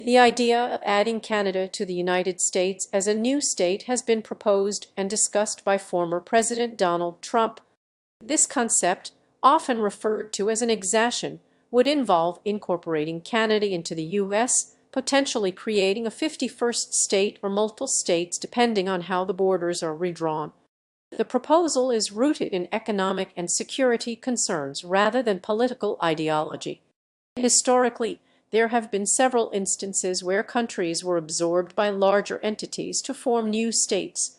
The idea of adding Canada to the United States as a new state has been proposed and discussed by former President Donald Trump. This concept, often referred to as an annexation, would involve incorporating Canada into the U.S., potentially creating a 51st state or multiple states depending on how the borders are redrawn. The proposal is rooted in economic and security concerns rather than political ideology. Historically, there have been several instances where countries were absorbed by larger entities to form new states.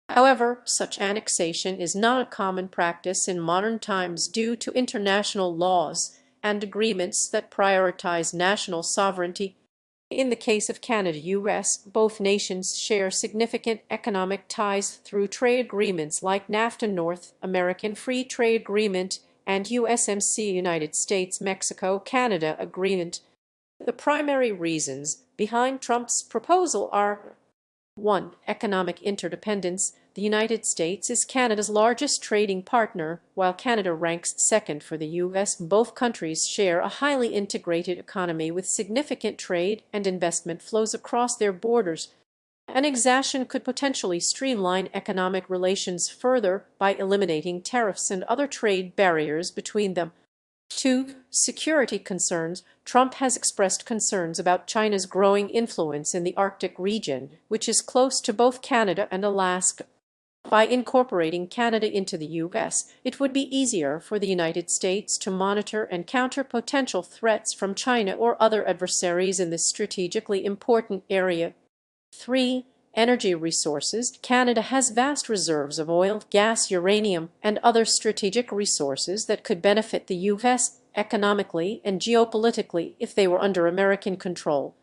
However, such annexation is not a common practice in modern times due to international laws and agreements that prioritize national sovereignty. In the case of Canada-US, both nations share significant economic ties through trade agreements like NAFTA North American Free Trade Agreement and USMCA United States-Mexico-Canada Agreement. The primary reasons behind Trump's proposal are: 1. Economic interdependence. The United States is Canada's largest trading partner, while Canada ranks second for the U.S. Both countries share a highly integrated economy with significant trade and investment flows across their borders. Annexation could potentially streamline economic relations further by eliminating tariffs and other trade barriers between them. 2. Security concerns. Trump has expressed concerns about China's growing influence in the Arctic region, which is close to both Canada and Alaska. By incorporating Canada into the U.S., it would be easier for the United States to monitor and counter potential threats from China or other adversaries in this strategically important area. 3. Energy resources. Canada has vast reserves of oil, gas, uranium, and other strategic resources that could benefit the U.S. economically and geopolitically if they were under American control.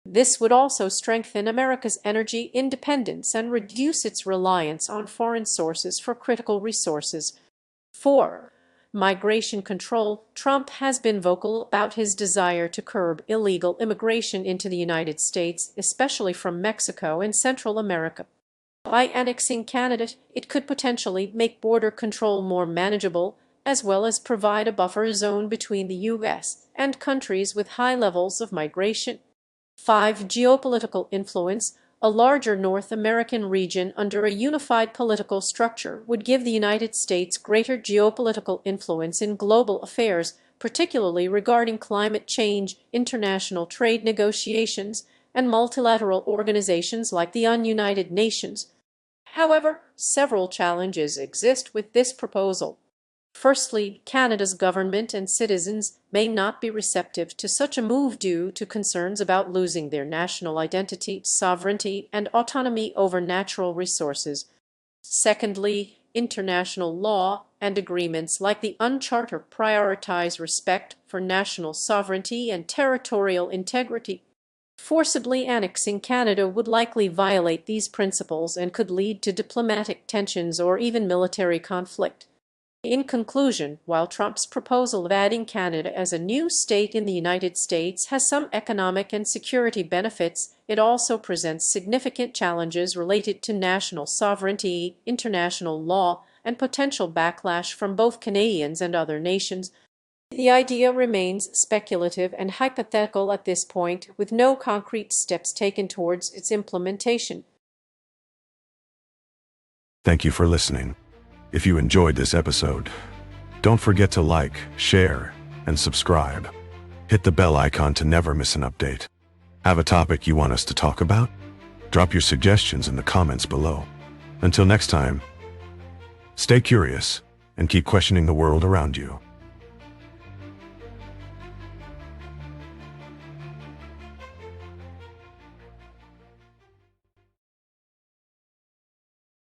This would also strengthen America's energy independence and reduce its reliance on foreign sources for critical resources. 4. Migration control. Trump has been vocal about his desire to curb illegal immigration into the United States, especially from Mexico and Central America. By annexing Canada, it could potentially make border control more manageable, as well as provide a buffer zone between the U.S. and countries with high levels of migration. 5. Geopolitical influence. A larger North American region under a unified political structure would give the United States greater geopolitical influence in global affairs, particularly regarding climate change, international trade negotiations, and multilateral organizations like the United Nations. However, several challenges exist with this proposal. Firstly, Canada's government and citizens may not be receptive to such a move due to concerns about losing their national identity, sovereignty, and autonomy over natural resources. Secondly, international law and agreements like the UN Charter prioritize respect for national sovereignty and territorial integrity. Forcibly annexing Canada would likely violate these principles and could lead to diplomatic tensions or even military conflict. In conclusion, while Trump's proposal of adding Canada as a new state in the United States has some economic and security benefits, it also presents significant challenges related to national sovereignty, international law, and potential backlash from both Canadians and other nations. The idea remains speculative and hypothetical at this point, with no concrete steps taken towards its implementation. Thank you for listening. If you enjoyed this episode, don't forget to like, share, and subscribe. Hit the bell icon to never miss an update. Have a topic you want us to talk about? Drop your suggestions in the comments below. Until next time, stay curious and keep questioning the world around you.